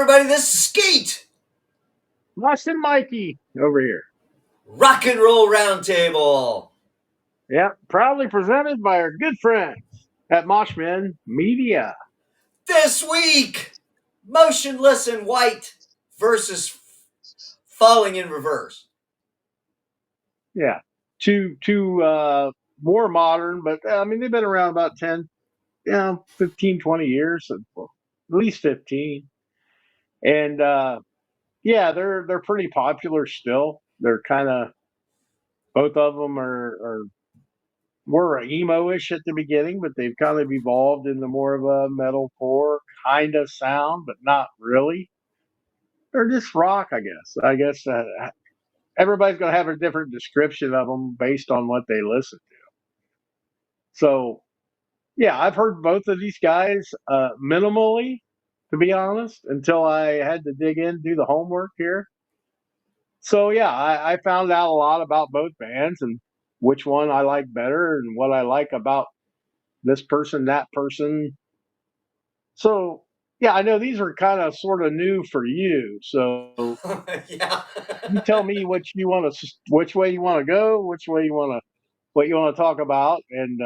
everybody, this is Skeet! Boston Mikey over here. Rock and Roll Roundtable! Yep, proudly presented by our good friends at Moshman Media. This week, Motionless in White versus Falling in Reverse. Yeah, two more modern, but I mean they've been around about 10, 15, 20 years, at least 15, and yeah, they're pretty popular still. They're kind of both of them are were emo-ish at the beginning, but they've kind of evolved into more of a metalcore kind of sound, but not really. They're just rock, I guess. Everybody's going to have a different description of them based on what they listen to. So, yeah, I've heard both of these guys minimally, to be honest, until I had to dig in, do the homework here. So, yeah, I found out a lot about both bands and which one I like better and what I like about this person, that person. So, yeah, I know these are kind of sort of new for you. So, Yeah. you tell me which way you want to go, what you want to talk about, and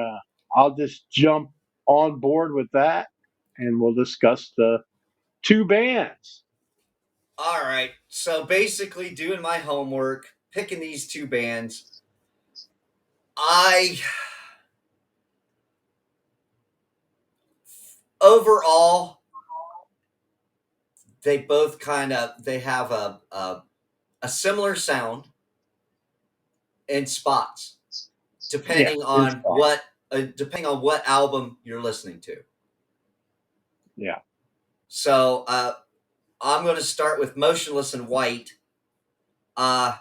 I'll just jump on board with that, and we'll discuss the two bands. All right, so basically, doing my homework, picking these two bands, I overall they both they have a similar sound in spots, Yeah, depending it's on fine. what album you're listening to. Yeah. So I'm going to start with Motionless in White. Uh,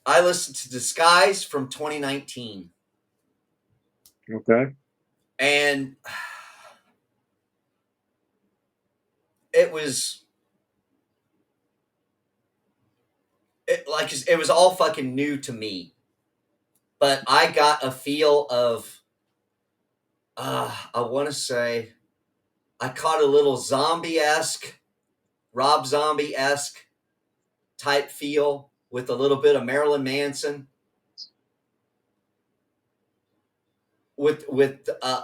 I listened to Disguise from 2019, Okay. and it was it was all fucking new to me, but I got a feel of I want to say I caught a little zombie-esque, Rob Zombie-esque type feel with a little bit of Marilyn Manson with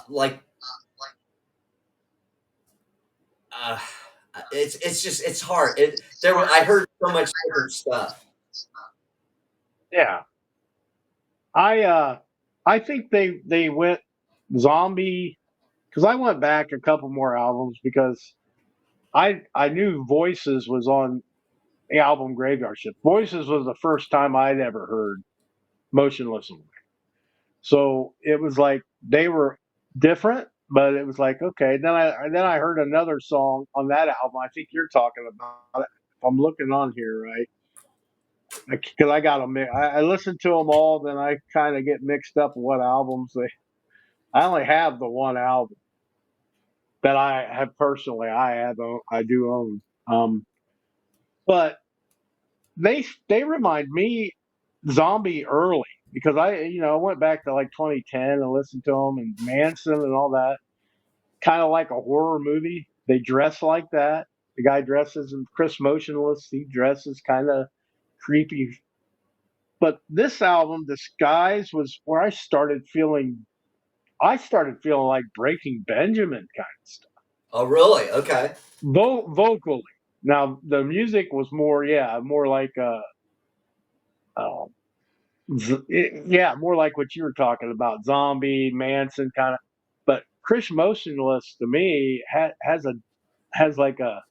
like uh, it's just it's hard. I heard so much different stuff. Yeah. I uh I think they went zombie because I went back a couple more albums because I knew Voices was on the album Graveyard Shift. Voices was the first time I'd ever heard Motionless in White. So it was like they were different, but it was like okay. Then I heard another song on that album. I think you're talking about it. If I'm looking on here right, because I got them. I listened to them all. Then I kind of get mixed up what albums they. I only have the one album that I have personally. I do own. But they remind me Zombie early because I went back to like 2010 and listened to them and Manson and all that, kind of like a horror movie. They dress like that. The guy dresses, and Chris Motionless, he dresses kind of creepy. But this album, Disguise, was where I started feeling like Breaking Benjamin kind of stuff. Oh, really? Okay. Vocally. Now the music was more like uh, yeah, more like what you were talking about, zombie Manson kind of. But Chris Motionless to me has like a.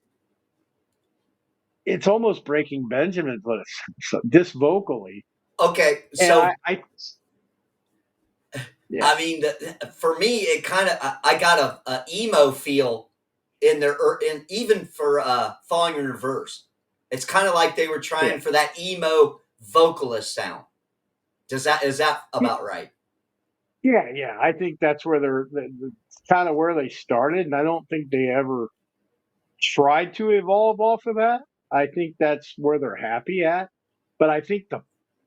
It's almost Breaking Benjamin, but it's so, this vocally, Okay, and so yeah, I mean, for me, it kind of I got a emo feel in there, or in even for Falling in Reverse. It's kind of like they were yeah, trying for that emo vocalist sound. Is that about right? yeah. I think that's where they're kind of where they started, and I don't think they ever tried to evolve off of that. I think that's where they're happy at, but I think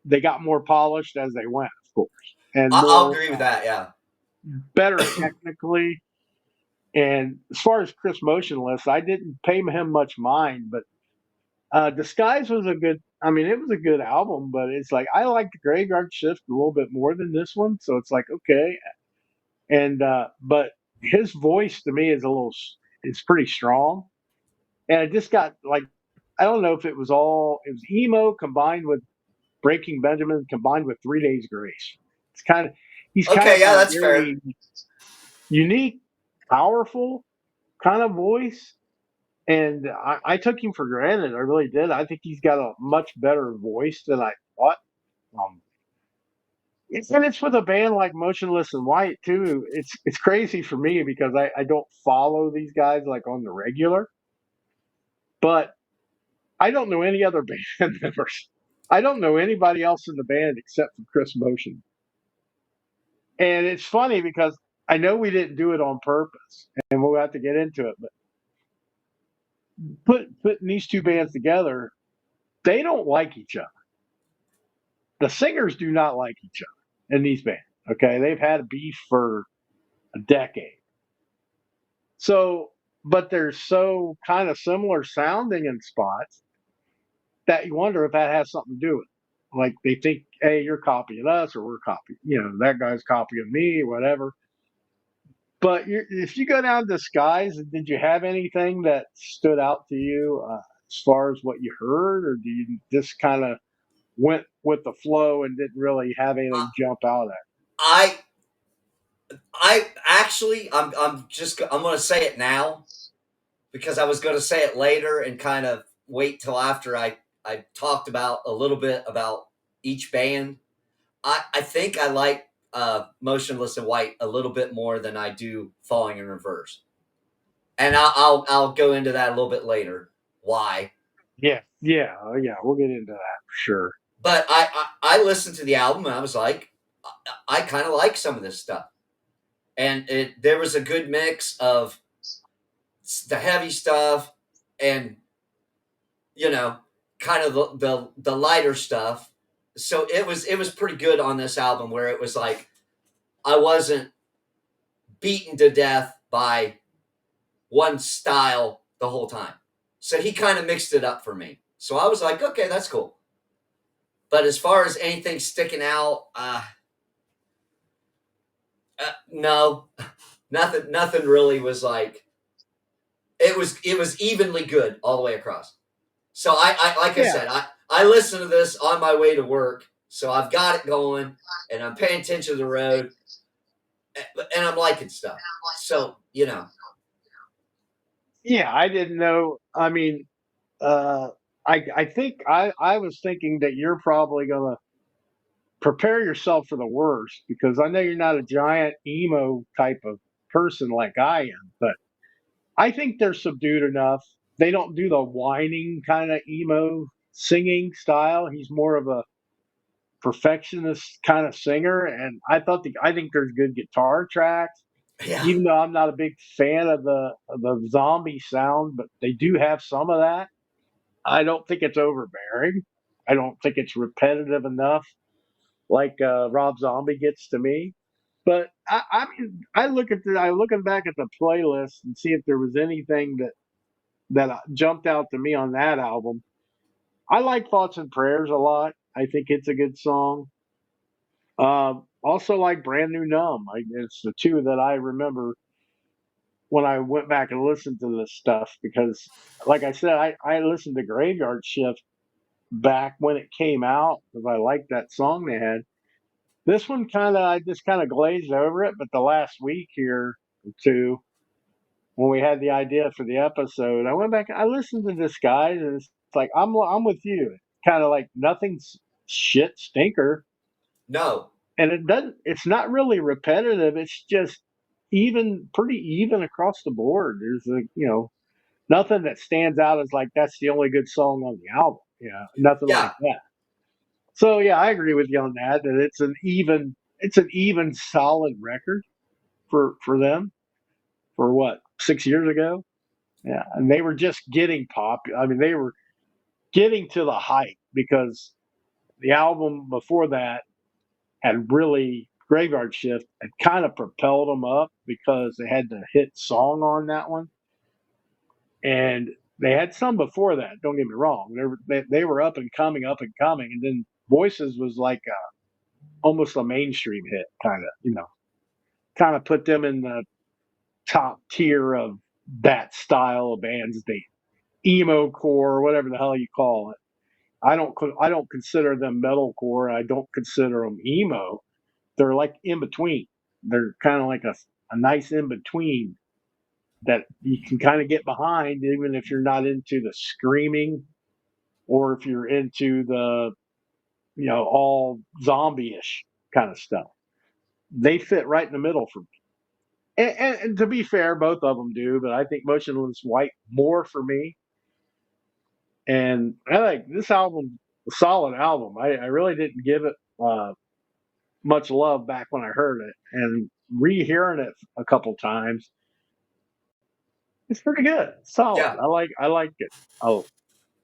they got more polished as they went, of course, and I'll more agree with that. Yeah. better technically And as far as Chris Motionless, I didn't pay him much mind, but Disguise was a good. I mean, it was a good album, but it's like I like the Graveyard Shift a little bit more than this one. So it's like okay, and but his voice to me is a little. It's pretty strong, and it just got like I don't know if it was all. It was emo combined with Breaking Benjamin combined with 3 Days Grace. It's kind of he's kind Okay, of yeah, got a that's fair. very unique, powerful kind of voice. And I took him for granted. I really did. I think he's got a much better voice than I thought. Um, and it's with a band like Motionless in White too. It's crazy for me because I don't follow these guys like on the regular, but I don't know any other band members. I don't know anybody else in the band except for Chris Motion. And it's funny because I know we didn't do it on purpose, and we'll have to get into it. But putting these two bands together, they don't like each other. The singers do not like each other in these bands. Okay, they've had beef for a decade. So, but they're so kind of similar sounding in spots that you wonder if that has something to do with it. Like they think, hey, you're copying us, or we're copying, that guy's copying me, or whatever. But if you go down to Skies, did you have anything that stood out to you as far as what you heard, or do you just kind of went with the flow and didn't really have Uh, anything jump out at I I actually I'm going to say it now because I was going to say it later and kind of wait till after I talked about a little bit about each band. I think I like Motionless in White a little bit more than I do Falling in Reverse, and I'll go into that a little bit later. Why? you? Yeah, we'll get into that for sure. But I listened to the album and I was like, I kind of like some of this stuff, and there was a good mix of the heavy stuff and you know kind of the lighter stuff. So it was pretty good on this album where it was like I wasn't beaten to death by one style the whole time. So he kind of mixed it up for me. So I was like, okay, that's cool. But as far as anything sticking out, no, nothing really was like it was evenly good all the way across. So I like I Yeah, said, I listen to this on my way to work, so I've got it going, and I'm paying attention to the road, and I'm liking stuff. So yeah, I didn't know. I mean, uh, I think I was thinking that you're probably gonna prepare yourself for the worst because I know you're not a giant emo type of person like I am, but I think they're subdued enough. They don't do the whining kind of emo singing style. He's more of a perfectionist kind of singer, and I think there's good guitar tracks. yeah, Even though I'm not a big fan of the zombie sound, but they do have some of that. I don't think it's overbearing. I don't think it's repetitive enough, like Rob Zombie gets to me. But I mean, I looking back at the playlist and see if there was anything that jumped out to me on that album. I like Thoughts and Prayers a lot. I think it's a good song. Also like Brand New Numb. It's the two that I remember when I went back and listened to this stuff because, like I said, I listened to Graveyard Shift back when it came out because I liked that song they had. This one I just kind of glazed over it, but the last week here or two, when we had the idea for the episode, I went back, I listened to this guy, and it's like, I'm with you. Kind of like nothing's shit stinker. no, And it's not really repetitive. It's just pretty even across the board. There's nothing that stands out as like that's the only good song on the album. Yeah, nothing like yeah, that. So yeah, I agree with you on that. That it's an even solid record for them for what 6 years ago. Yeah, and they were just getting popular. I mean, they were getting to the height because the album before that had really Graveyard Shift had kind of propelled them up because they had the hit song on that one, and they had some before that. Don't get me wrong; they were up and coming, and then Voices was like almost a mainstream hit, kind of, kind of put them in the top tier of that style of bands, the emo core, whatever the hell you call it. I don't consider them metalcore. I don't consider them emo. They're like in between. They're kind of like a nice in between that you can kind of get behind, even if you're not into the screaming or if you're into the all zombie-ish kind of stuff. They fit right in the middle for me. And to be fair, both of them do, but I think Motionless White more for me. And I like this album, a solid album. I really didn't give it much love back when I heard it, and rehearing it a couple times, it's pretty good. It's solid. Yeah, I like it. Oh,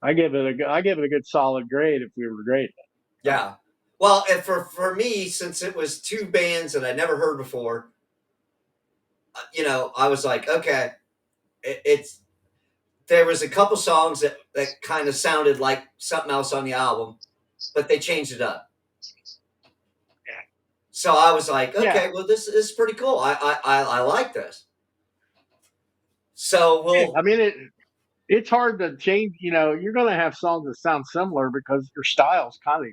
I give it a good solid grade if we were grading it. yeah. Well, and for me, since it was two bands that I never heard before, I was like, okay, it's there was a couple songs that kind of sounded like something else on the album, but they changed it up. So I was like, Yeah, okay, well, this is pretty cool. I like this. So yeah. we'll, I mean it's hard to change. You're going to have songs that sound similar because your style's kind of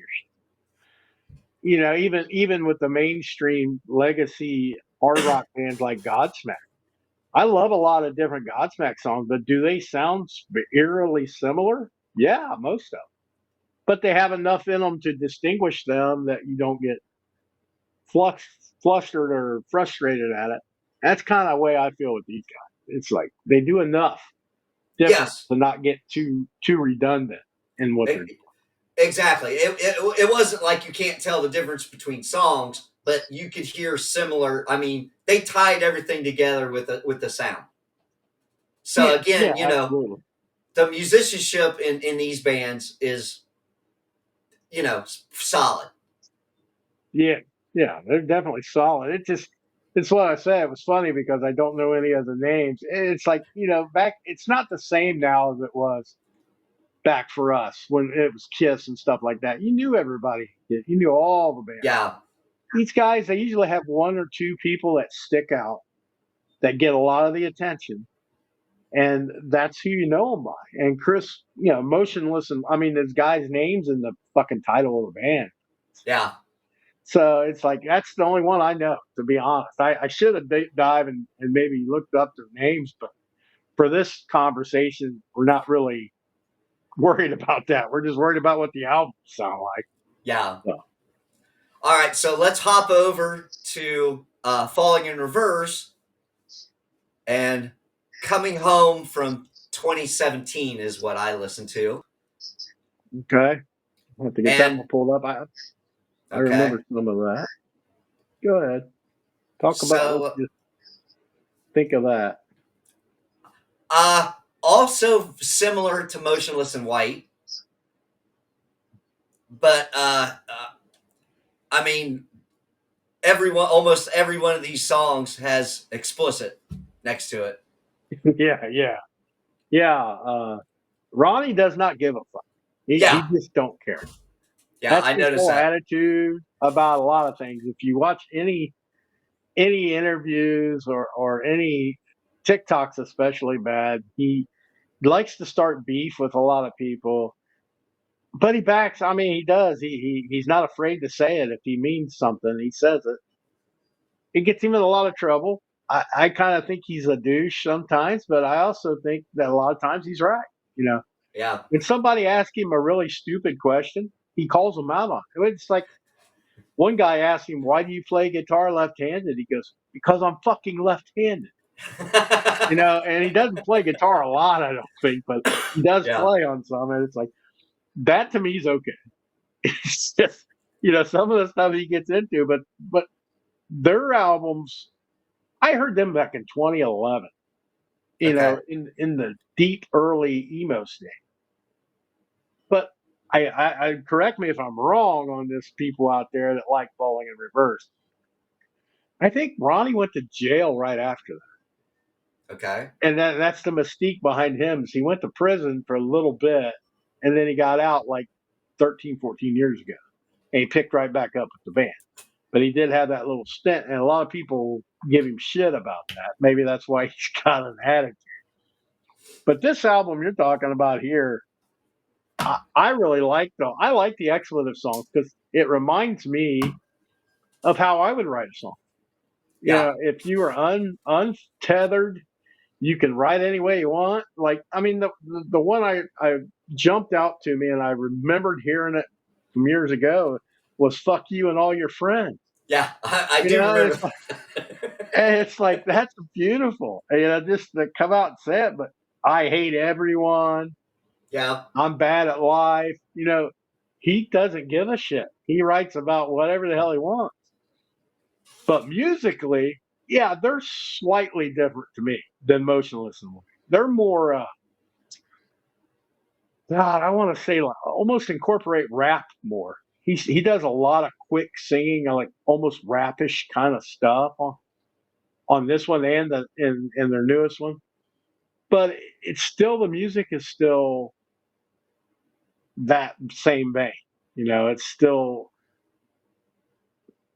even with the mainstream legacy hard rock bands like Godsmack. I love a lot of different Godsmack songs, but do they sound eerily similar? Yeah, most of them. But they have enough in them to distinguish them that you don't get flustered or frustrated at it. That's kind of the way I feel with these guys. It's like they do enough different yes, to not get too redundant in what they're e- exactly. It wasn't like you can't tell the difference between songs, but you could hear similar. I mean, they tied everything together with the sound. So doing. Yeah, again, absolutely. the musicianship in these bands is solid. Yeah, yeah, they're definitely solid. It's what I said. It was funny because I don't know any of the names. It's like, back, it's not the same now as it was back for us when it was Kiss and stuff like that. You knew everybody. You knew all the bands. Yeah, These guys, they usually have one or two people that stick out that get a lot of the attention. And that's who you know them by. And Chris, Motionless, and I mean, there's guys' names in the fucking title of the band. yeah, So it's like that's the only one I know, to be honest. I should have dived and maybe looked up their names, but for this conversation, we're not really worried about that. We're just worried about what the albums sound like. yeah. So, All right, so let's hop over to Falling in Reverse and Coming Home from 2017 is what I listened to. okay, I have to get that And one pulled up. I okay, remember some of that. Go ahead, talk about what so you think of that. uh, also similar to Motionless in White, but I mean, almost every one of these songs has explicit next to it. Yeah, yeah, yeah. Ronnie does not give a fuck. He Yeah, just don't care. yeah, That's I his noticed whole that. attitude about a lot of things. If you watch any interviews or any TikToks, especially bad, he likes to start beef with a lot of people. But he backs. I mean, he does. He's not afraid to say it if he means something. He says it. It gets him in a lot of trouble. I kind of think he's a douche sometimes, but I also think that a lot of times he's right. You know, Yeah, when somebody asks him a really stupid question, he calls them out on it. It's like one guy asked him, "Why do you play guitar left-handed?" He goes, "Because I'm fucking left-handed." And he doesn't play guitar a lot, I don't think, but he does yeah, play on some, and it's like that to me is okay. It's just some of the stuff he gets into, but their albums, I heard them back in 2011. okay, In the deep early emo stage. But I correct me if I'm wrong on this, people out there that like Falling in Reverse. I think Ronnie went to jail right after Okay. that. And that's the mystique behind him is he went to prison for a little bit and then he got out like 13, 14 years ago. And he picked right back up with the band. But he did have that little stint, and a lot of people give him shit about that. Maybe that's why he's got an attitude. But this album you're talking about here, I really like though. I like the expletive songs because it reminds me of how I would write a song. You Yeah. know, if you are untethered, you can write any way you want. Like, I mean, the one I jumped out to me and I remembered hearing it from years ago was "Fuck You and All Your Friends." Yeah. I You do know, remember. and it's like that's beautiful. You know, just to come out and say it. But I hate everyone. Yeah. I'm bad at life. You know, he doesn't give a shit. He writes about whatever the hell he wants. But musically, yeah, they're slightly different to me than Motionless in White. They're more, God, I want to say like, almost incorporate rap more. He does a lot of quick singing, like almost rapish kind of stuff on this one and in their newest one. But it's still the music is still that same vein. You know, it's still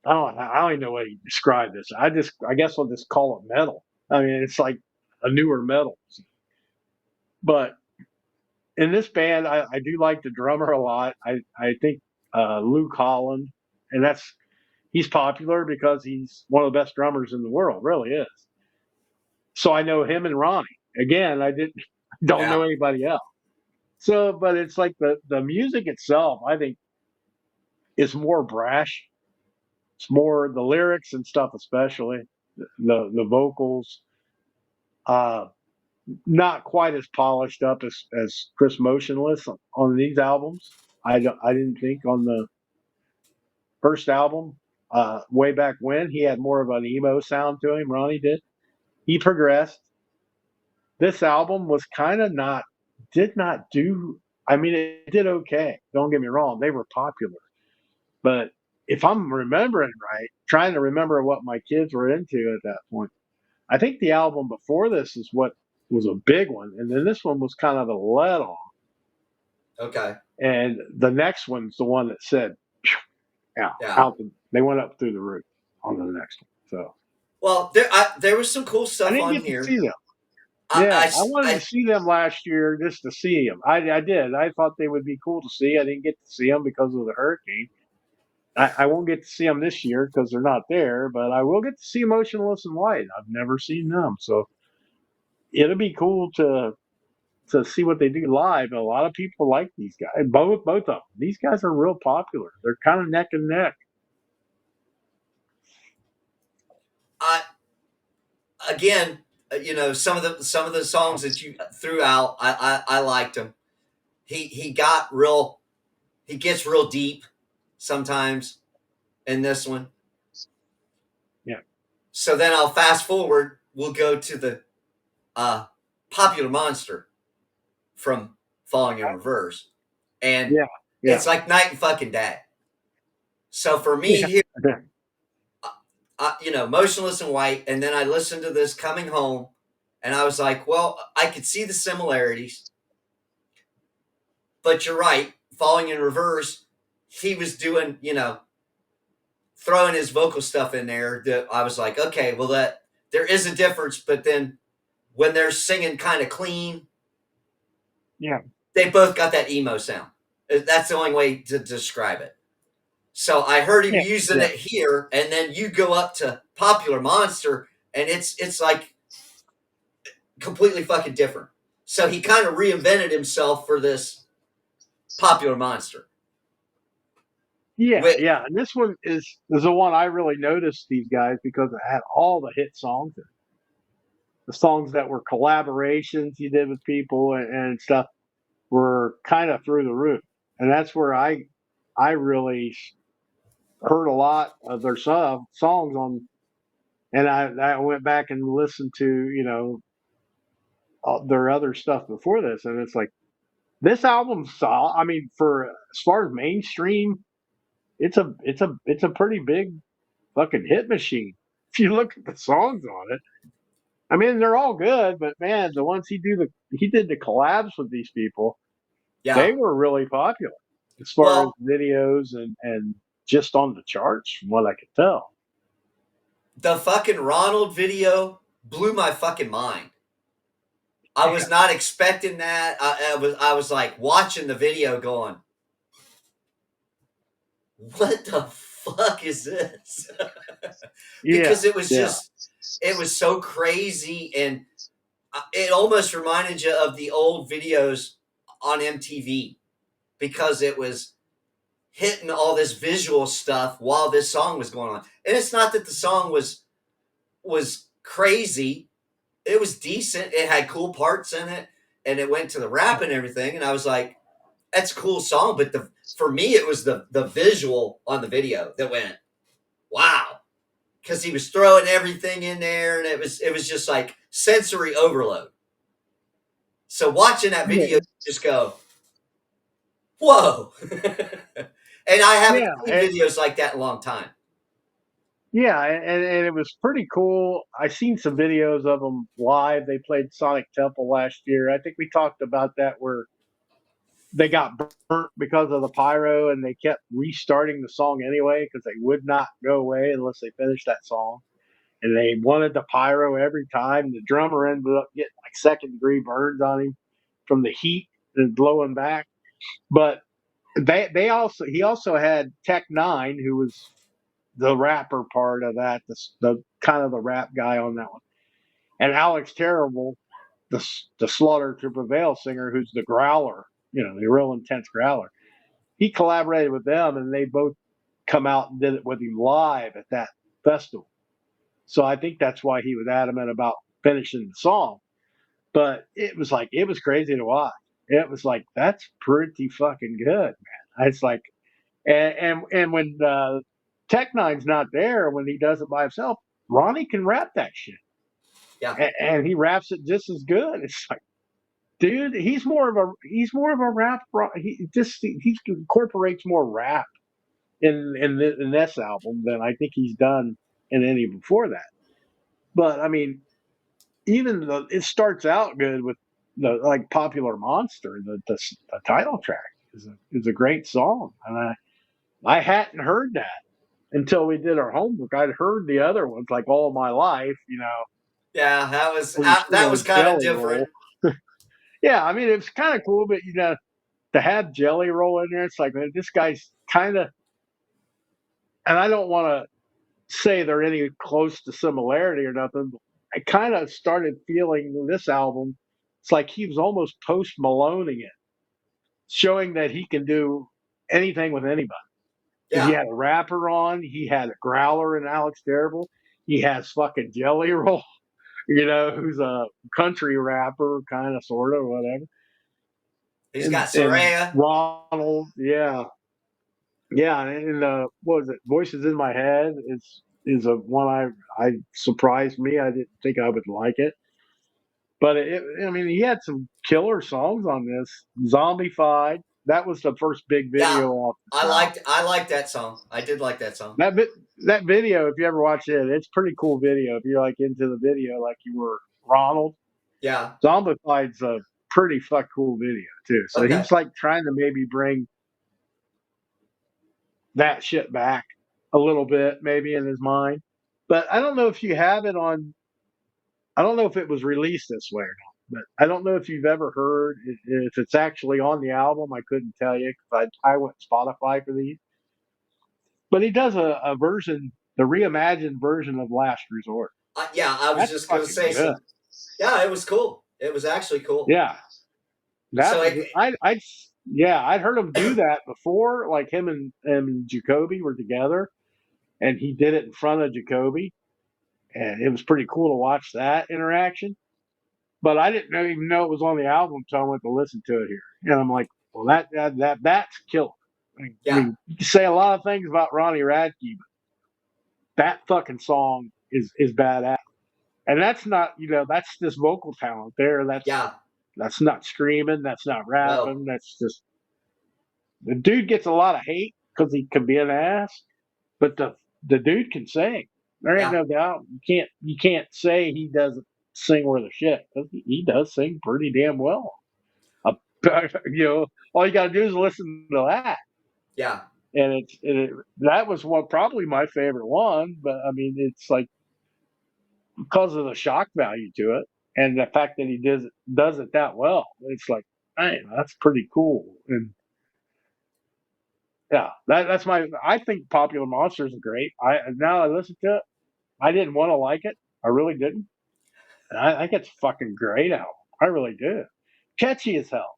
I don't even know way to describe this. I guess I'll just call it metal. I mean, it's like a newer metal. But in this band, I do like the drummer a lot. I think Luke Holland, and he's popular because he's one of the best drummers in the world. Really is. So I know him and Ronnie. Again, I didn't don't Yeah. know anybody else. So, but it's like the music itself. I think is more brash. It's more the lyrics and stuff, especially the vocals. Uh, Not quite as polished up as Chris Motionless on these albums. I didn't think on the first album, way back when he had more of an emo sound to him. Ronnie did. He progressed. This album was kind of not did not do. I mean, it did okay. Don't get me wrong; they were popular. But if I'm remembering right, trying to remember what my kids were into at that point, I think the album before this is what was a big one, and then this one was kind of a let off. Okay. And the next one's the one that said, yeah, Yeah. they went up through the roof on the next one. So Well, there was some cool I stuff didn't on get to here. see them. I, Yeah, I, I wanted to I see them last year just to see them. I did. I thought they would be cool to see. I didn't get to see them because of the hurricane. I won't get to see them this year because they're not there, but I will get to see Motionless in White. I've never seen them, so it'll be cool to see what they do live. A lot of people like these guys, both of them. These guys are real popular. They're kind of neck and neck. I again, some of the songs that you threw out, I liked them. He got real. He gets real deep sometimes in this one. Yeah, So then I'll fast forward. We'll go to the uh, Popular Monster from Falling in Reverse, and yeah, yeah, it's like night and fucking day. So for me yeah. here, Motionless in White, and then I listened to this coming home, and I was like, well, I could see the similarities, but you're right. Falling in Reverse, he was doing, throwing his vocal stuff in there. That I was like, okay, well, that there is a difference, but then when they're singing kind of clean, Yeah, they both got that emo sound. That's the only way to describe it. So I heard him yeah, using yeah, it here, and then you go up to Popular Monster, and it's like completely fucking different. So he kind of reinvented himself for this Popular Monster. yeah, With yeah. And this one is the one I really noticed these guys because it had all the hit songs. The songs that were collaborations you did with people and stuff were kind of through the roof, and that's where I really heard a lot of their songs on. And I went back and listened to their other stuff before this, and it's like this album saw. I mean, for as far as mainstream, it's a pretty big fucking hit machine if you look at the songs on it, I mean, they're all good, but man, the ones he did the collabs with these people, Yeah. they were really popular as far as Well, videos and just on the charts, from what I could tell. the fucking Ronald video blew my fucking mind. I Yeah, was not expecting that. I was like watching the video going, what the fuck is this? yeah, Because it was yeah, just, it was so crazy, and it almost reminded you of the old videos on MTV, because it was hitting all this visual stuff while this song was going on. And it's not that the song was crazy. It was decent. It had cool parts in it, and it went to the rap and everything. And I was like, that's a cool song. But for me, it was the visual on the video that went, wow, because he was throwing everything in there, and it was just like sensory overload. So watching that video, yeah, just go, whoa. And I haven't yeah. seen videos like that in a long time. Yeah, and it was pretty cool. I seen some videos of them live. They played Sonic Temple last year. I think we talked about that where they got burnt because of the pyro, and they kept restarting the song anyway because they would not go away unless they finished that song. And they wanted the pyro every time. The drummer ended up getting like second degree burns on him from the heat and blowing back. But they also he also had Tech 9, who was the rapper part of that, the kind of the rap guy on that one, and Alex Terrible, the Slaughter to Prevail singer, who's the growler, the real intense growler. He collaborated with them, and they both come out and did it with him live at that festival. So I think that's why he was adamant about finishing the song. But it was crazy to watch. It was like, that's pretty fucking good, man. It's like, and when Tech 9's not there, when he does it by himself, Ronnie can rap that shit, Yeah. and he raps it just as good. It's like, dude, he's more of a rap. He incorporates more rap in this album than I think he's done in any before that. But I mean, even though it starts out good with the like Popular Monster, the title track is a great song, and I hadn't heard that until we did our homework. I'd heard the other ones like all my life, Yeah, where you sing that was on kind of Jelly different. Roll. Yeah, I mean, it's kind of cool, but to have Jelly Roll in there, it's like, man, this guy's kind of, and I don't want to say they're any close to similarity or nothing. But I kind of started feeling this album. It's like he was almost Post Maloning it, showing that he can do anything with anybody. Because he Yeah, had a rapper on, he had a growler in Alex Terrible, he has fucking Jelly Roll, who's a country rapper, kind of, sort of, whatever. he's got And Soraya. Ronald, yeah, yeah, and what was it? Voices in My Head is a one I surprised me. I didn't think I would like it, but I mean, he had some killer songs on this. Zombified, that was the first big Yeah, video off this I album. liked I liked that song. I did like that song. That bit, that video, if you ever watch it, it's pretty cool video. If you're like into the video, like you were Ronald, Yeah. Zombified's a pretty fuck cool video too. So Okay. he's like trying to maybe bring that shit back a little bit, maybe in his mind. But I don't know if you have it on. I don't know if it was released this way or not. But I don't know if you've ever heard if it's actually on the album. I couldn't tell you because I went Spotify for these. But he does a version, the reimagined version of Last Resort. Yeah, I was That's just gonna fucking say good. some. Yeah, it was cool. It was actually cool. Yeah, that So was yeah, I'd heard him do that before. Like him and Jacoby were together, and he did it in front of Jacoby, and it was pretty cool to watch that interaction. But I didn't even know it was on the album until I went to listen to it here, and I'm like, well, that's killer. I yeah, mean, you can say a lot of things about Ronnie Radke, but that fucking song is badass. And that's not, that's just vocal talent there. yeah, That's not screaming. That's not no, rapping. That's just the dude gets a lot of hate because he can be an ass, but the dude can sing. There ain't Yeah. no doubt. You can't say he doesn't sing worth a shit, 'cause he does sing pretty damn well. Uh, all you got to do is listen to that, Yeah. and that was one probably my favorite one. But I mean, it's like because of the shock value to it, and the fact that he does it that well. It's like, man, that's pretty cool. And yeah, that's my. I think Popular Monsters is great. Now I listen to it, I didn't want to like it. I really didn't. And I think it's a fucking great album. I really do. Catchy as hell.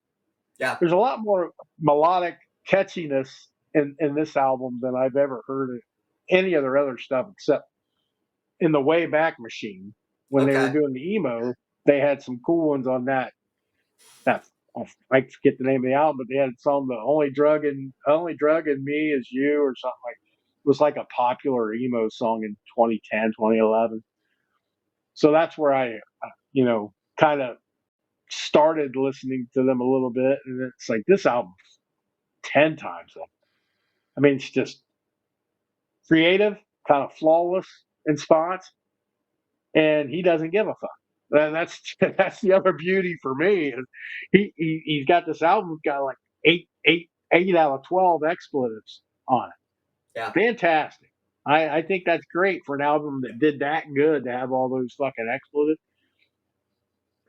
Yeah. There's a lot more melodic catchiness in this album than I've ever heard of any of their other stuff, except in the Wayback Machine when they were Okay. doing the emo. They had some cool ones on that. That I forget the name of the album, but they had some the only drug in me is you or something like. It was like a popular emo song in 2010, 2011. So that's where I, kind of started listening to them a little bit, and it's like this album 10 times up. I mean, it's just creative, kind of flawless in spots, and he doesn't give a fuck. That's that's the other beauty for me. Is he's got this album got like eight out of 12 expletives on it. Yeah. Fantastic. I think that's great for an album that did that good to have all those fucking expletives.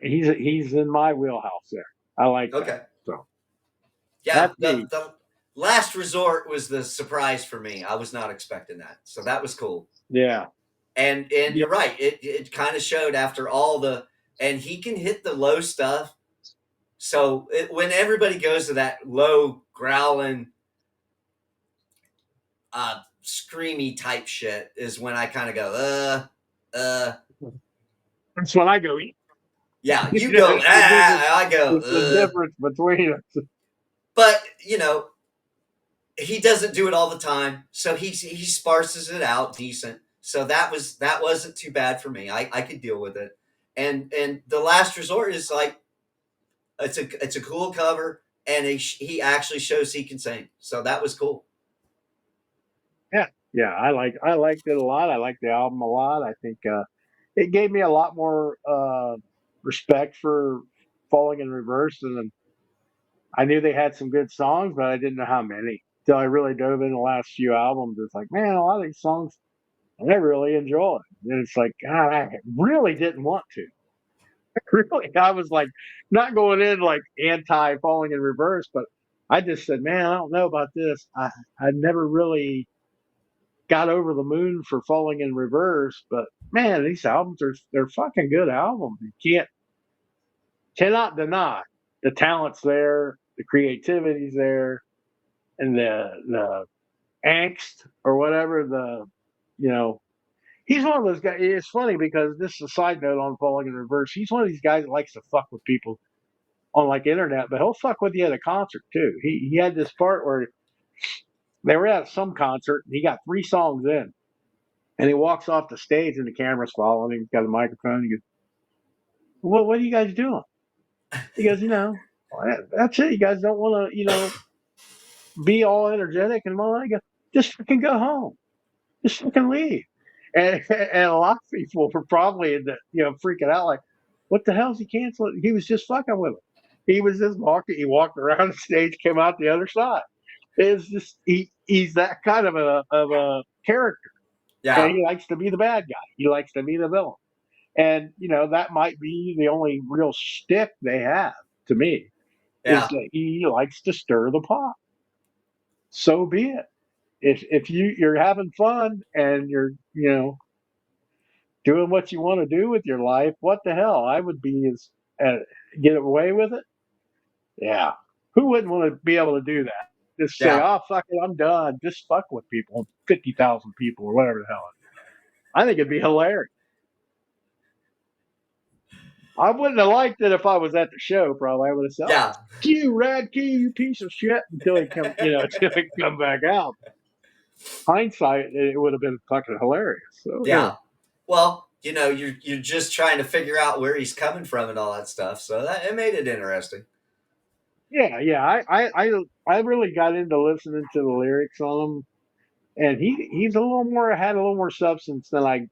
He's in my wheelhouse there. I like that. Okay. So Yeah. that's me. The Last Resort was the surprise for me. I was not expecting that, so that was cool. Yeah. And Yeah. you're right. It kind of showed after all the, and he can hit the low stuff. So when everybody goes to that low growling, screamy type shit, is when I kind of go, That's when I go. yeah. You go, There's the difference. I go, There's the difference between us. but he doesn't do it all the time, so he sparses it out decent. So that wasn't too bad for me. I could deal with it. And the Last Resort is like it's a cool cover, and he actually shows he can sing. So that was cool. Yeah. Yeah. I liked it a lot. I liked the album a lot. I think it gave me a lot more respect for Falling in Reverse, and I knew they had some good songs, but I didn't know how many. Till I really dove in the last few albums. It's like, man, a lot of these songs I really enjoy. And it's like, God, I really didn't want to. Really, I was like not going in like anti Falling in Reverse, but I just said, man, I don't know about this. I never really got over the moon for Falling in Reverse, but man, these albums they're fucking good albums. You cannot deny the talent's there, the creativity's there, and the angst or whatever you know he's one of those guys. It's funny because this is a side note on Falling in Reverse. He's one of these guys that likes to fuck with people on like internet, but he'll fuck with you at a concert too. He had this part where they were at some concert and he got 3 songs in and he walks off the stage and the camera's following him. He's got a microphone. He goes, what are you guys doing? He goes, that's it. You guys don't want to, be all energetic and all that. I go, just fucking go home. Just fucking leave. And a lot of people were probably freaking out like, what the hell's he canceling? He was just fucking with him. He was just walking. He walked around the stage, came out the other side. It's just he's that kind of a character, and Yeah. he likes to be the bad guy. He likes to be the villain, and that might be the only real shtick they have to me is Yeah. that he likes to stir the pot. So be it. If you're having fun and you're doing what you want to do with your life, what the hell? I would be as get away with it. Yeah, who wouldn't want to be able to do that? Just say, Yeah. "Oh fuck it, I'm done." Just fuck with people, 50,000 people or whatever the hell. I think it'd be hilarious. I wouldn't have liked it if I was at the show. Probably I would have said, "Oh, Yeah. you rad key, you piece of shit," until he come, until he come back out. Hindsight, it would have been fucking hilarious. So yeah. Yeah. Well, you're just trying to figure out where he's coming from and all that stuff. So that it made it interesting. Yeah, yeah. I really got into listening to the lyrics on them, and he's a little more had a little more substance than I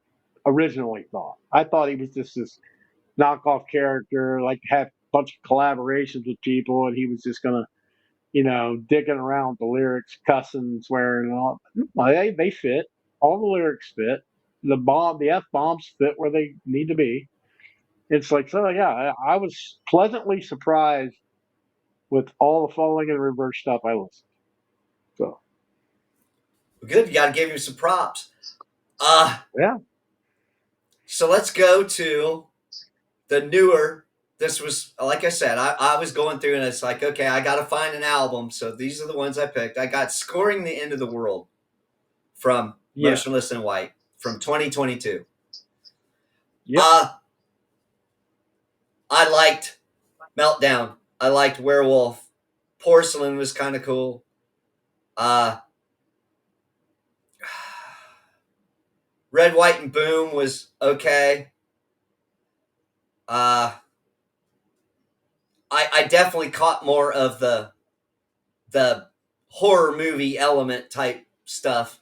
originally thought. I thought he was just this knockoff character, like have a bunch of collaborations with people, and he was just gonna, digging around with the lyrics, cussing, swearing, and all. Well, they fit. All the lyrics fit. The f bombs fit where they need to be. It's like, so yeah, I was pleasantly surprised with all the falling in reverse stuff I listened. So Good. You got to give him some props. Uh, yeah, so let's go to the newer. This was, like I said, I was going through and it's like, okay, I got to find an album. So these are the ones I picked. I got Scoring the End of the World from yeah, Motionless in White from 2022. yep, Uh, I liked Meltdown. I liked Werewolf. Porcelain was kind of cool. Uh, Red, White, and Boom was okay. Uh, I definitely caught more of the horror movie element type stuff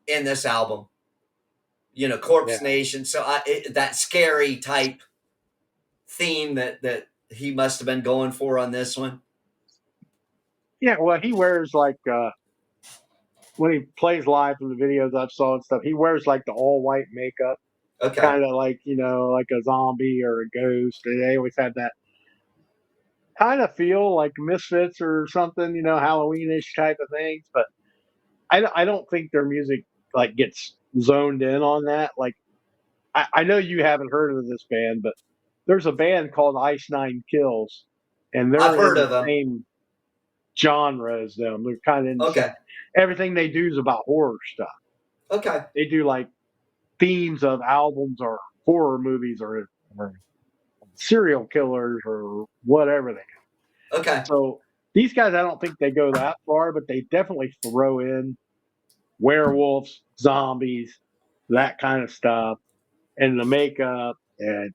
in this album. yeah, Corpse Nation. So that scary type theme that he must have been going for on this one. yeah. Well, he wears like when he plays live in the videos I've saw and stuff, he wears like the all white makeup, Okay. kind of like like a zombie or a ghost. They always have that kind of feel like Misfits or something, Halloweenish type of things. But I don't think their music like gets zoned in on that. Like I know you haven't heard of this band, but there's a band called Ice Nine Kills, and I've they're in heard the of him. same genre as them. They're kind of in the Okay. same. Everything they do is about horror stuff. Okay. They do like themes of albums or horror movies or serial killers or whatever they. Okay. So these guys, I don't think they go that far, but they definitely throw in werewolves, zombies, that kind of stuff, and the makeup, and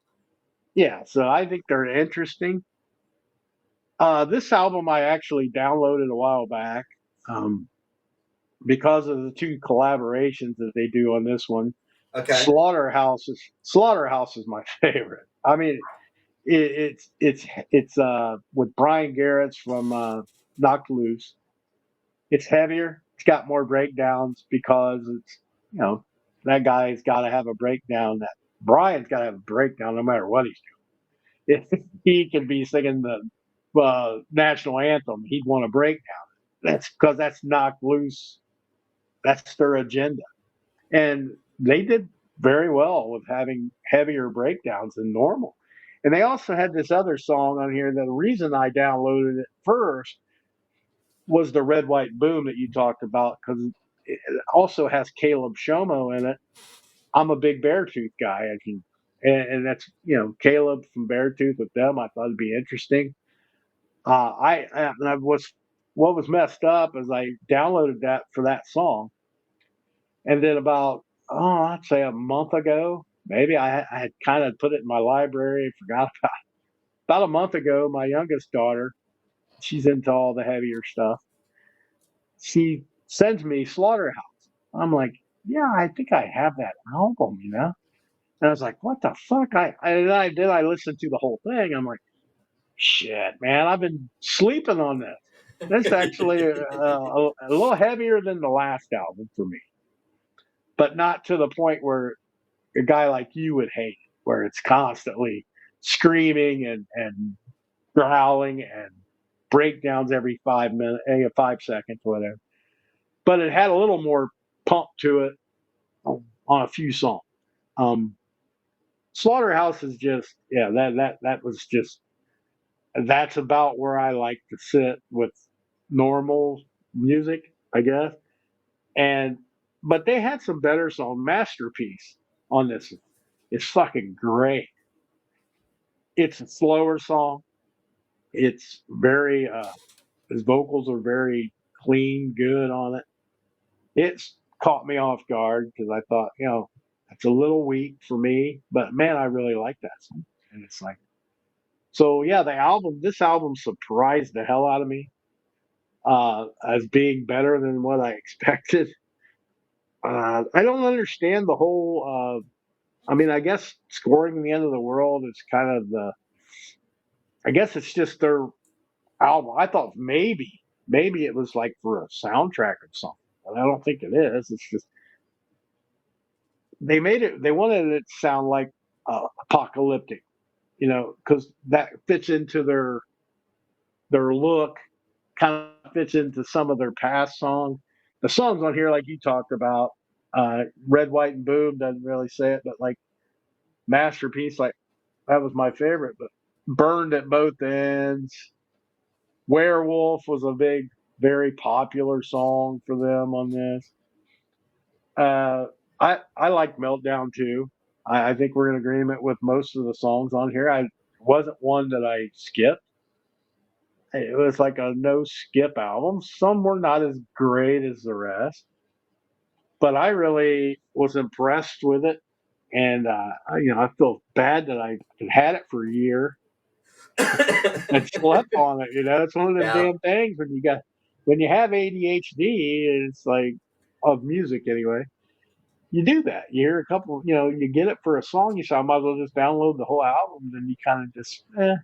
yeah. So I think they're interesting. This album I actually downloaded a while back um, because of the two collaborations that they do on this one. Okay. Slaughterhouse is my favorite. I mean, it's with Brian Garrett's from Knocked Loose. It's heavier. It's got more breakdowns because it's that guy's got to have a breakdown. That Brian's got to have a breakdown no matter what he's doing. If he can be singing the national anthem, he'd want a breakdown. That's because that's Knocked Loose. That's their agenda, and they did very well with having heavier breakdowns than normal. And they also had this other song on here. The reason I downloaded it first was the Red, White, Boom that you talked about because it also has Caleb Shomo in it. I'm a big Beartooth guy. And that's Caleb from Beartooth with them. I thought it'd be interesting. I was what was messed up is I downloaded that for that song, and then about I'd say a month ago, maybe I had kind of put it in my library, forgot about a month ago. My youngest daughter, she's into all the heavier stuff. She sends me Slaughterhouse. I'm like, yeah, I think I have that album. And I was like, what the fuck? I listened to the whole thing. I'm like, shit, man, I've been sleeping on this. That's actually a little heavier than the last album for me, but not to the point where a guy like you would hate it, where it's constantly screaming and growling and breakdowns every 5 minutes, 5 seconds, whatever. But it had a little more pump to it on a few songs. Um, Slaughterhouse is just that was just that's about where I like to sit with normal music, I guess. And but they had some better song. Masterpiece on this is fucking great. It's a slower song. It's very his vocals are very clean, good on it. It's caught me off guard because I thought, it's a little weak for me, but man, I really like that song. And it's like, so yeah, this album surprised the hell out of me. as being better than what I expected. I don't understand the whole. I mean, I guess scoring the end of the world is kind of the. I guess it's just their album. I thought maybe it was like for a soundtrack or something, but I don't think it is. It's just they made it. They wanted it to sound like apocalyptic, because that fits into their look, kind of fits into some of their past songs. The songs on here, like you talked about, Red, White, and Boom doesn't really say it, but like Masterpiece, like that was my favorite. But Burned at Both Ends, Werewolf was a very popular song for them on this. Uh, I like Meltdown too. I think we're in agreement with most of the songs on here. I wasn't one that I skipped. It was like a no skip album. Some were not as great as the rest, but I really was impressed with it. And I feel bad that I had it for a year and slept on it. It's one of them Yeah. damn things when you have ADHD. It's like of music anyway. You do that. You hear a couple. You get it for a song. You say, I might as well just download the whole album. Then you kind of just, if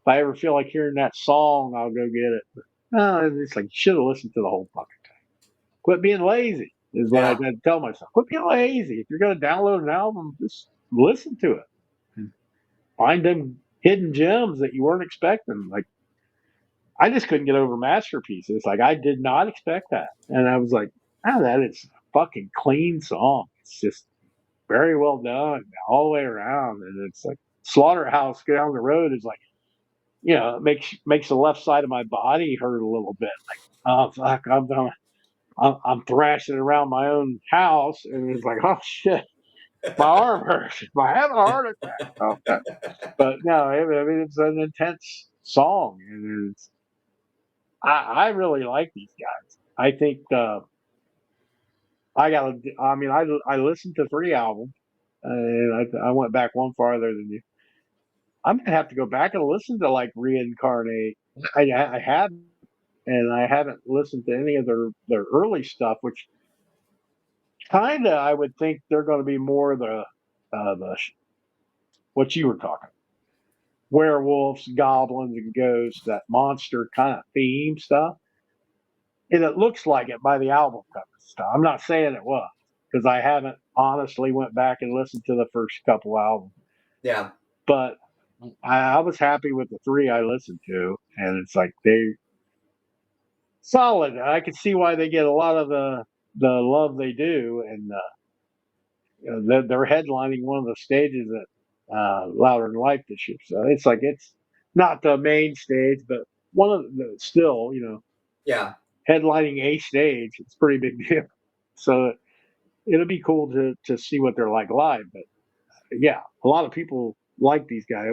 I ever feel like hearing that song, I'll go get it. But, no, it's like you should have listened to the whole fucking thing. Quit being lazy is what I Yeah. had to tell myself. Quit being lazy. If you're going to download an album, just listen to it and find them hidden gems that you weren't expecting. Like I just couldn't get over Masterpieces. Like I did not expect that, and I was like, oh, that is a fucking clean song. It's just very well done all the way around, and it's like Slaughterhouse down the road is like, it makes the left side of my body hurt a little bit. Like, oh fuck, I'm thrashing around my own house, and it's like, oh shit, my arm hurts. Am I having a heart attack? Oh, okay. But no, I mean it's an intense song, and I really like these guys. I think I got. I mean, I listened to 3 albums, and I went back one farther than you. I'm gonna have to go back and listen to like Reincarnate. I have, and I haven't listened to any of their early stuff, which kinda I would think they're going to be more the what you were talking, werewolves, goblins, and ghosts, that monster kind of theme stuff. And it looks like it by the album cover stuff. I'm not saying it was because I haven't honestly went back and listened to the first couple albums, Yeah. but I was happy with the 3 I listened to, and it's like they solid. I can see why they get a lot of the love they do, and they're headlining one of the stages at Louder Than Life this year. So it's like it's not the main stage, but one of the still, Yeah. headlining a stage. It's a pretty big deal. So it'll be cool to see what they're like live. But yeah, a lot of people like these guys.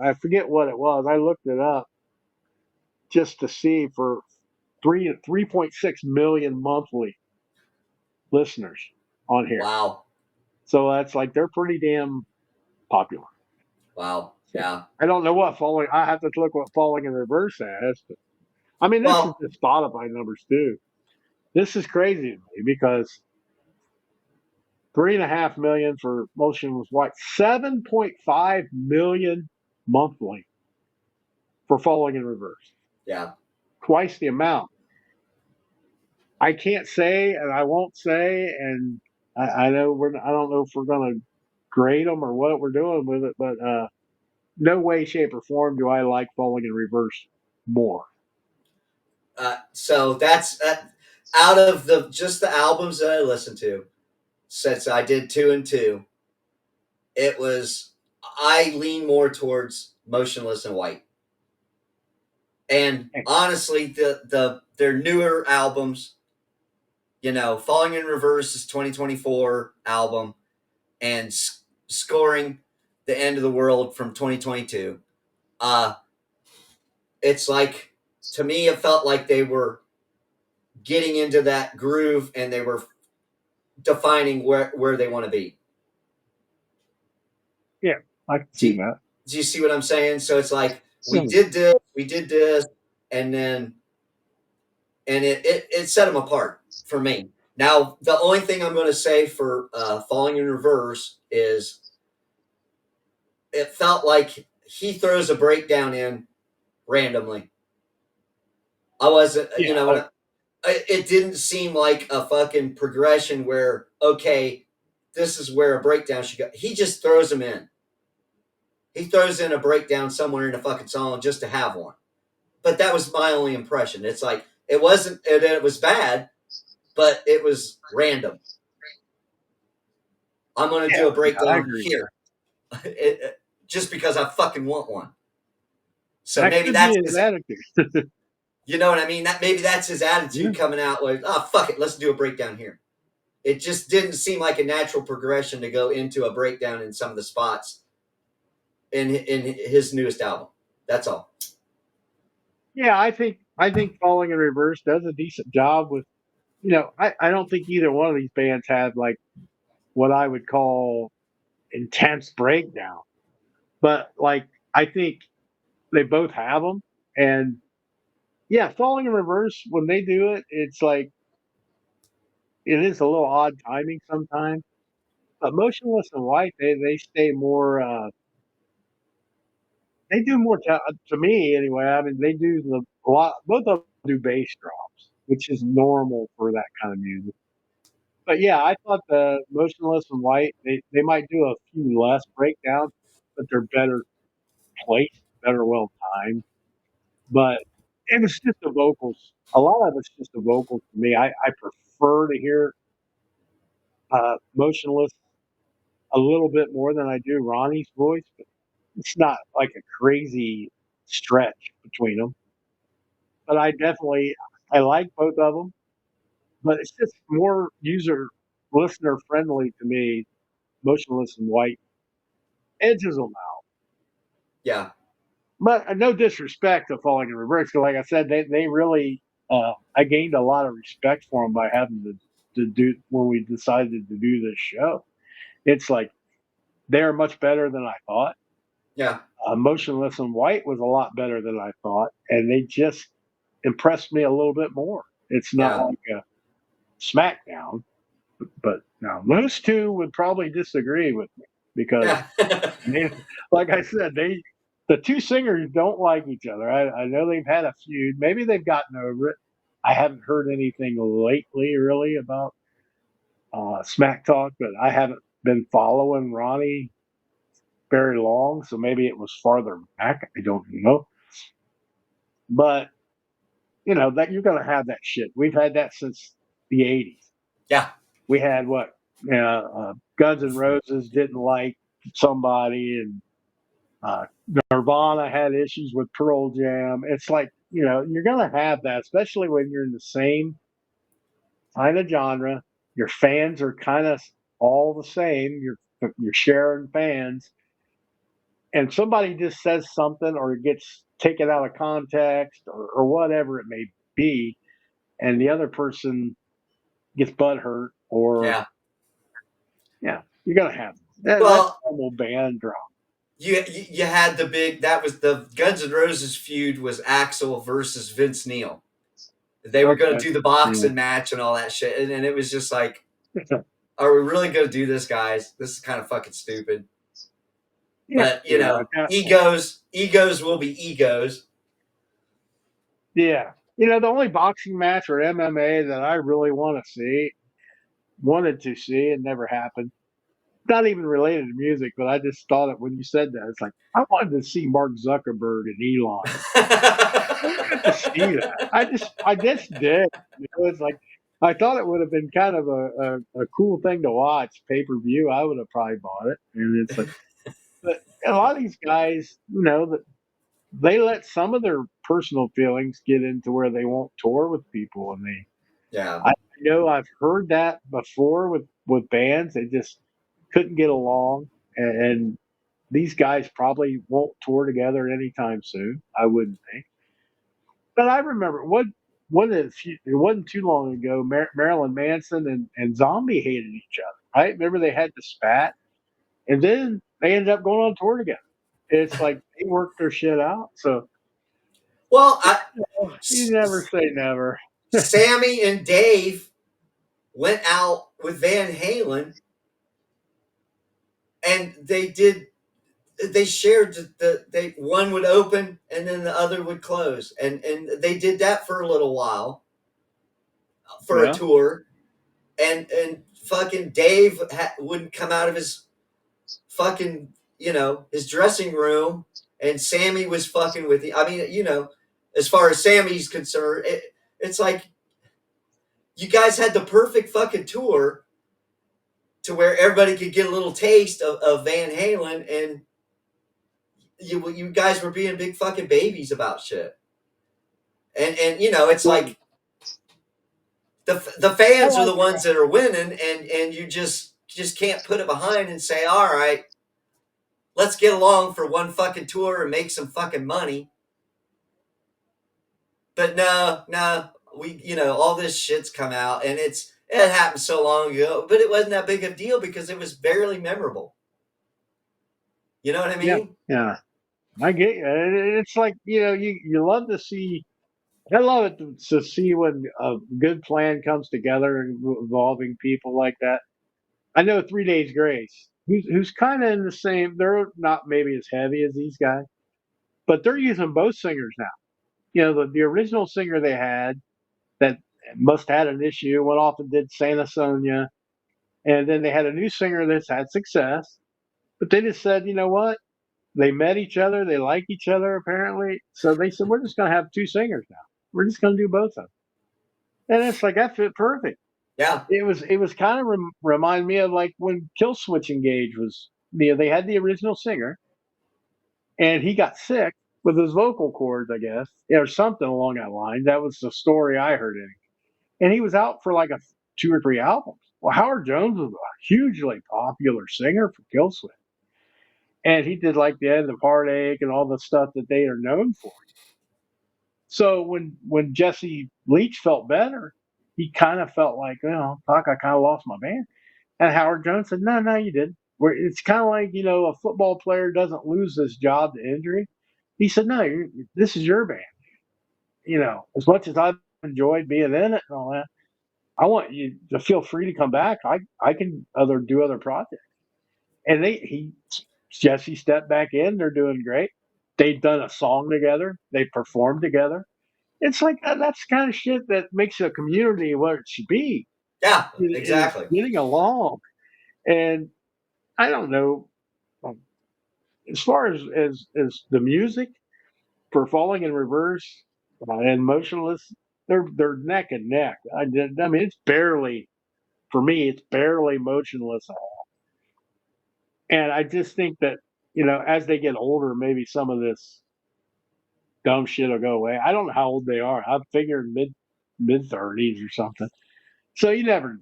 I forget what it was. I looked it up just to see for 3.6 million monthly listeners on here. Wow. So that's like they're pretty damn popular. Wow. So Yeah. I don't know what falling. I have to look what falling in reverse has. But I mean, this is Well, the Spotify numbers too. This is crazy to me because 3.5 million for Motionless White, 7.5 million monthly for Falling in Reverse, yeah. twice the amount. I can't say, and I won't say, and I know I don't know if we're going to grade them or what we're doing with it, but no way, shape, or form do I like Falling in Reverse more. So that's out of the just the albums that I listened to since I did 2 and 2. It was I lean more towards Motionless and White. And honestly, their newer albums, Falling in Reverse is 2024 album, and Scoring the End of the World from 2022. Uh, it's like to me, it felt like they were getting into that groove and they were defining where they want to be. Yeah, I can Do see you, that. do you see what I'm saying? So it's like So, we did this, and then and it set them apart for me. Now, the only thing I'm going to say for Falling in Reverse is it felt like he throws a breakdown in randomly. I wasn't, Yeah, you know, it didn't seem like a fucking progression where, okay, this is where a breakdown should go. He just throws them in. He throws in a breakdown somewhere in a fucking song just to have one. But that was my only impression. It's like, it wasn't, it was bad, but it was random. I'm going to do a I breakdown agree. here. Just because I fucking want one. So That maybe could be that's his his, attitude. you know what I mean? That maybe that's his Yeah. attitude coming out like, oh fuck it, let's do a breakdown here. It just didn't seem like a natural progression to go into a breakdown in some of the spots in his newest album. That's all. Yeah, I think Falling in Reverse does a decent job with, I don't think either one of these bands had like what I would call intense breakdown, but like I think they both have them. And yeah, Falling in Reverse, when they do it, it's like it is a little odd timing sometimes. But Motionless in White, they stay more. They do more to me anyway. I mean, they do a lot. Both of them do bass drops, which is normal for that kind of music. But yeah, I thought the Motionless in White, they might do a few less breakdowns, but they're better placed, better well timed. But it was just the vocals. A lot of it's just the vocals to me. I prefer to hear Motionless a little bit more than I do Ronnie's voice, but it's not like a crazy stretch between them. But I like both of them, but it's just more listener friendly to me. Motionless in White edges them out. Yeah, But no disrespect to Falling in Reverse. 'Cause like I said, they really I gained a lot of respect for them by having to do when we decided to do this show. It's like they're much better than I thought. yeah, Motionless in White was a lot better than I thought, and they just impressed me a little bit more. It's not yeah, like a SmackDown, but now those two would probably disagree with me because yeah. they, like I said, the two singers don't like each other. I know they've had a feud. Maybe they've gotten over it. I haven't heard anything lately really about Smack Talk, but I haven't been following Ronnie very long, so maybe it was farther back. I don't know, but that you're going to have that shit. We've had that since the '80s. Yeah. We had what Guns N' Roses didn't like somebody, and uh, Nirvana had issues with Pearl Jam. It's like you're going to have that, especially when you're in the same kind of genre. Your fans are kind of all the same. You're sharing fans, and somebody just says something or it gets taken out of context or whatever it may be, and the other person gets butthurt or Yeah. yeah, you're gonna have that. That's Well, normal band drama. you had the big, that was the Guns N' Roses feud was Axl versus Vince Neil. They were going Okay. to do the Yeah. boxing match and all that shit, and it was just like, are we really going to do this, guys? This is kind of fucking stupid. Yeah. But Yeah. At that point. egos will be egos. Yeah. The only boxing match or MMA that I really wanted to see, and never happened. Not even related to music, but I just thought it when you said that. It's like I wanted to see Mark Zuckerberg and Elon. I wanted to see that. I just did. It's like I thought it would have been kind of a cool thing to watch pay per view. I would have probably bought it. And it's like, but a lot of these guys, that they let some of their personal feelings get into where they won't tour with people, and Yeah. I know I've heard that before with bands. They just couldn't get along, and these guys probably won't tour together anytime soon. I wouldn't think. But I remember it wasn't too long ago. Marilyn Manson and Zombie hated each other. Right? Remember they had the spat, and then they ended up going on tour together. It's like they worked their shit out. So Well, you never say never. Sammy and Dave went out with Van Halen, and they shared they one would open and then the other would close, and they did that for a little while for a Yeah. tour, and fucking Dave wouldn't come out of his fucking his dressing room, and Sammy was fucking with you. I mean, as far as Sammy's concerned, it's like you guys had the perfect fucking tour to where everybody could get a little taste of Van Halen, and you guys were being big fucking babies about shit. And it's Well, like the I fans are like the ones that are winning, and you just can't put it behind and say, all right, let's get along for one fucking tour and make some fucking money. But no, we all this shit's come out, and it happened so long ago, but it wasn't that big of a deal because it was barely memorable. You know what I yeah, mean? yeah. I get you. It's like you love to see. I love it to see when a good plan comes together involving people like that. I know 3 Days Grace, who's kind of in the same. They're not maybe as heavy as these guys, but they're using both singers now. The original singer they had that must have had an issue went off and did Santa Sonia, and then they had a new singer that's had success. But they just said, you know what? They met each other. They like each other apparently. So they said, we're just going to have two singers now. We're just going to do both of them. And it's like that fit perfect. Yeah, It was kind of remind me of like when Killswitch Engage was. They had the original singer, and he got sick with his vocal cords, I guess, or something along that line. That was the story I heard in it. And he was out for like 2 or 3 albums. Well, Howard Jones was a hugely popular singer for Killswitch, and he did like the End of Heartache and all the stuff that they are known for. So when Jesse Leach felt better, he kind of felt like, fuck, I kind of lost my band. And Howard Jones said, no, you didn't. It's kind of like, a football player doesn't lose his job to injury. He said, no, this is your band. As much as I've enjoyed being in it and all that, I want you to feel free to come back. I can do other projects. And Jesse stepped back in. They're doing great. They've done a song together. They performed together. It's like that's the kind of shit that makes a community what it should be. yeah, Is exactly. getting along. And I don't know, um, as far as the music for Falling in Reverse and Motionless, they're neck and neck. I mean, it's barely for me. It's barely Motionless at all. And I just think that as they get older, maybe some of this dumb shit will go away. I don't know how old they are. I figured mid 30s or something. So you never.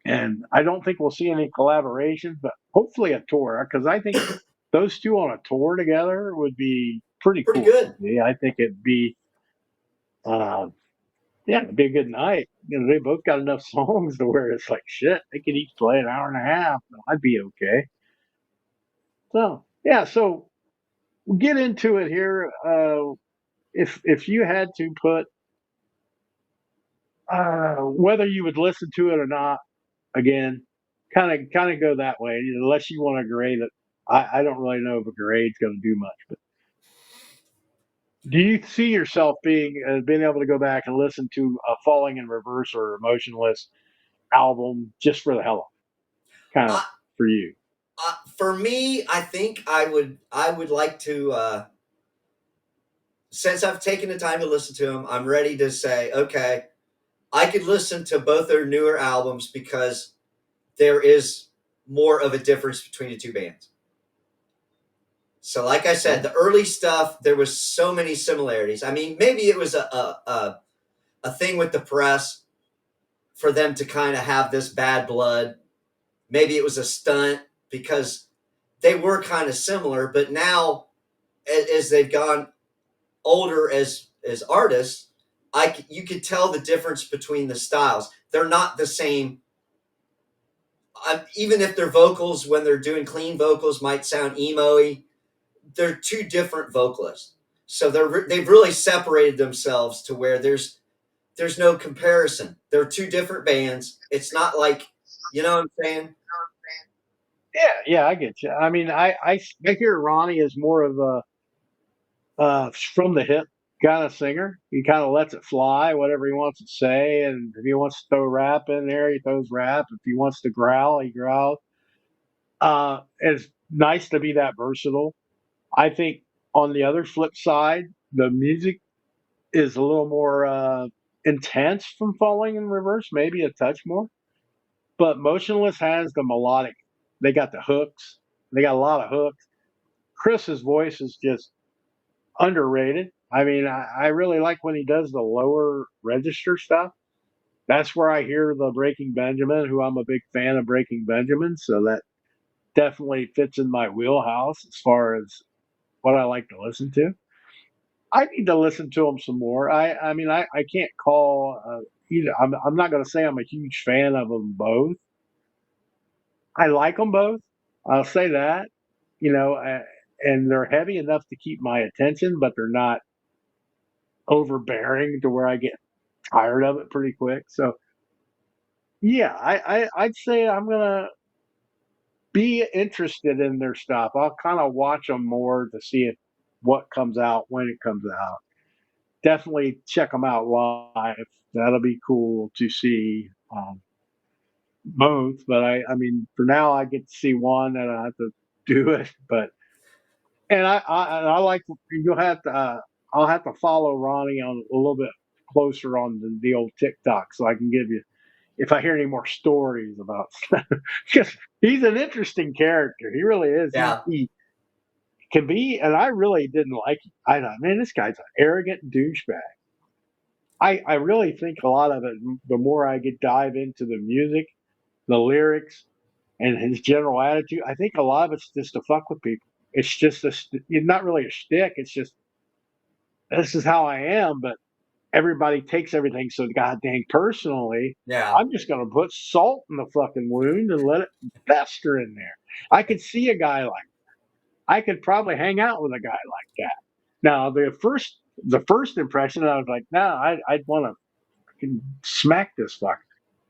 And I don't think we'll see any collaborations, but hopefully a tour because I think those two on a tour together would be pretty Pretty cool. good. Yeah, I think uh, it'd be a good night. They both got enough songs to where it's like shit. They could each play an hour and a half. I'd be okay. So yeah, so we'll get into it here. If you had to put whether you would listen to it or not again, kind of go that way. Unless you want to grade it, I don't really know if a grade's going to do much. But do you see yourself being able to go back and listen to a Falling in Reverse or Emotionless album just for the hell of it, kind of Uh, for you? for me, I think I would like to. Since I've taken the time to listen to them, I'm ready to say, okay, I could listen to both their newer albums because there is more of a difference between the two bands. So, like I said, Okay. the early stuff there was so many similarities. I mean, maybe it was a thing with the press for them to kind of have this bad blood. Maybe it was a stunt because they were kind of similar, but now as they've gone older as artists, you could tell the difference between the styles. They're not the same. Even if their vocals, when they're doing clean vocals, might sound emo-y, they're two different vocalists. So they've really separated themselves to where there's no comparison. They're two different bands. It's not like, you know what I'm saying? Yeah, I get you. I mean, I hear Ronnie is more of a from the hip kind of singer. He kind of lets it fly, whatever he wants to say, and if he wants to throw rap in there, he throws rap. If he wants to growl, he growls. It's nice to be that versatile. I think on the other flip side, the music is a little more intense from Falling in Reverse, maybe a touch more. But Motionless has the melodic. They got the hooks. They got a lot of hooks. Chris's voice is just underrated. I mean, I really like when he does the lower register stuff. That's where I hear the Breaking Benjamin, who I'm a big fan of Breaking Benjamin. So that definitely fits in my wheelhouse as far as what I like to listen to. I need to listen to them some more. I mean, I can't call either. I'm not going to say I'm a huge fan of them both. I like them both. I'll say that. You know, and they're heavy enough to keep my attention, but they're not overbearing to where I get tired of it pretty quick. So yeah, I'd say I'm gonna be interested in their stuff. I'll kind of watch them more to see if what comes out when it comes out. Definitely check them out live. That'll be cool to see both. But I mean, for now, I get to see one, and I have to do it. But and I like you'll have to. I'll have to follow Ronnie on a little bit closer on the old TikTok so I can give you if I hear any more stories about because he's an interesting character. He really is. Yeah. He can be, and I really didn't like him. I thought, man, this guy's an arrogant douchebag. I really think a lot of it, the more I get dive into the music, the lyrics, and his general attitude, I think a lot of it's just to fuck with people. It's just not really a shtick. It's just, this is how I am, but everybody takes everything so goddamn personally. Yeah. I'm just going to put salt in the fucking wound and let it fester in there. I could see a guy like, I could probably hang out with a guy like that. Now, the first impression, I was like, no, I'd want to smack this fucker.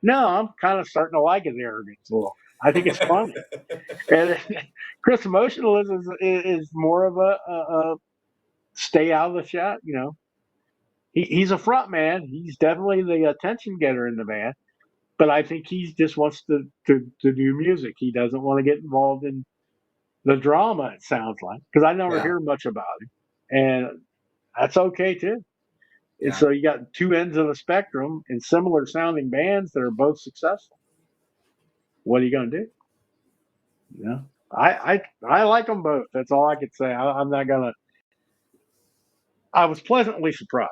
No, I'm kind of starting to like his arrogance a little. I think it's funny. And Chris Emotionalist is more of a stay out of the shot. You know, he's a front man. He's definitely the attention getter in the band. But I think he just wants to do music. He doesn't want to get involved in the drama. It sounds like because I never Yeah. hear much about him, and that's okay too. And Yeah. so you got two ends of the spectrum in similar sounding bands that are both successful. What are you going to do? You know, I like them both. That's all I could say. I'm not gonna. I was pleasantly surprised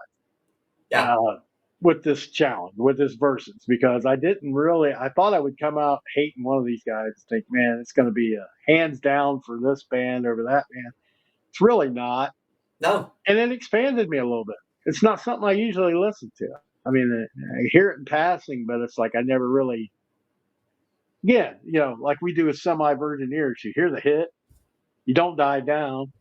Yeah. uh, with this challenge, with this versus, because I didn't really. I thought I would come out hating one of these guys. Think, man, it's going to be a hands down for this band over that band. It's really not, No. and it expanded me a little bit. It's not something I usually listen to. I mean, I hear it in passing, but it's like I never really. Yeah, you know, like we do with semi-virgin ears. You hear the hit, you don't dive down.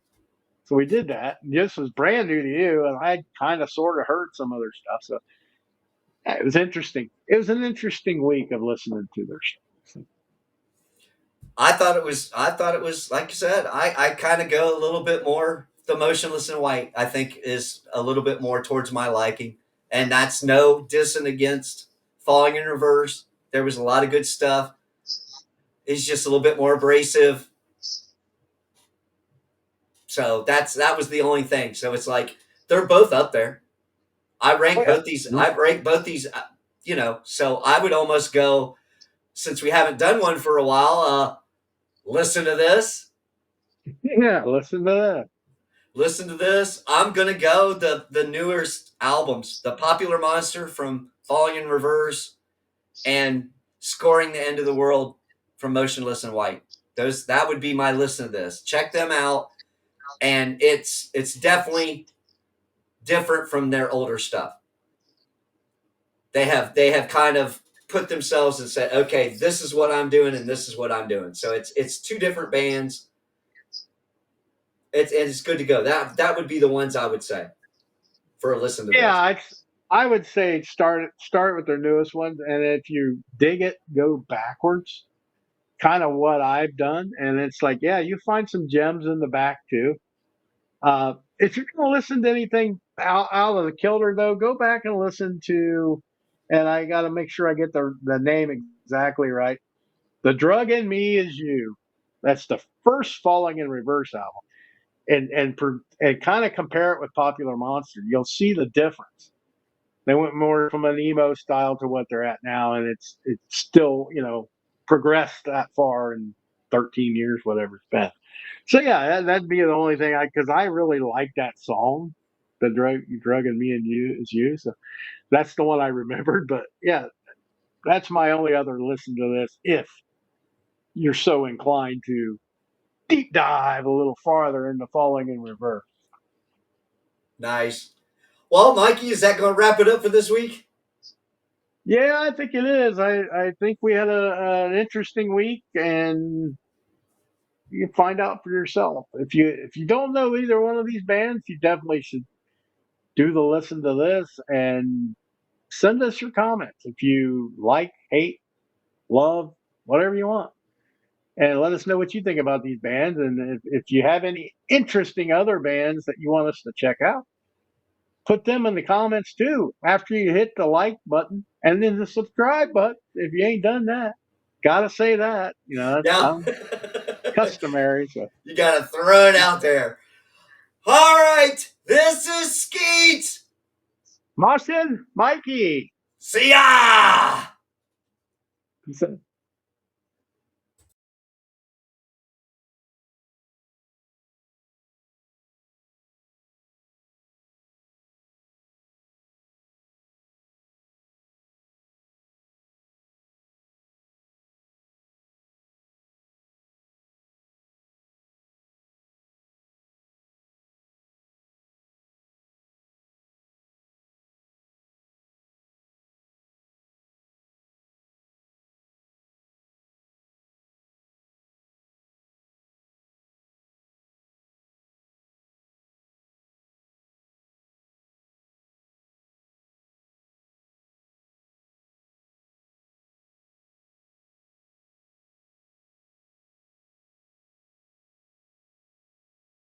So we did that. This was brand new to you, and I kind of sort of heard some other stuff. So yeah, it was interesting. It was an interesting week of listening to their stuff. So, I thought it was like you said, I kind of go a little bit more the motionless in white, I think is a little bit more towards my liking. And that's no dissing against falling in reverse. There was a lot of good stuff. He's just a little bit more abrasive. So that was the only thing. So it's like they're both up there. I oh rank yeah, both these. Mhm. I rank both these. You know, so I would almost go since we haven't done one for a while. Listen to this. Yeah. Listen to that. Listen to this. I'm gonna go the newest albums, the Popular Monster from Falling in Reverse and Scoring the End of the World from Motionless in White. Those that would be my listen to this. Check them out, and it's definitely different from their older stuff. They have kind of put themselves and said, okay, this is what I'm doing and this is what I'm doing. So it's two different bands. It's good to go. That would be the ones I would say for a listen to Yeah, this. I would say start with their newest ones, and if you dig it, go backwards. Kind of what I've done, and it's like, yeah, you find some gems in the back too. If you're going to listen to anything out of the kilter, though, go back and listen to, and I got to make sure I get the name exactly right. The Drug in Me Is You. That's the first Falling in Reverse album, and kind of compare it with Popular Monster. You'll see the difference. They went more from an emo style to what they're at now, and it's still progressed that far in 13 years, whatever it's been. So yeah, that'd be the only thing because I really like that song, the drug and me and you is you. So that's the one I remembered. But yeah, that's my only other listen to this. If you're so inclined to deep dive a little farther into Falling in Reverse. Nice. Well, Mikey, is that going to wrap it up for this week? Yeah, I think it is. I think we had an interesting week, and you can find out for yourself. If you don't know either one of these bands, you definitely should do the listen to this and send us your comments if you like, hate, love, whatever you want. And let us know what you think about these bands. And if you have any interesting other bands that you want us to check out, put them in the comments too after you hit the like button and then the subscribe button. If you ain't done that, gotta say that. That's Yeah. kind of customary. So. You got to throw it out there. All right. This is Skeet. Martin, Mikey. See ya. He said,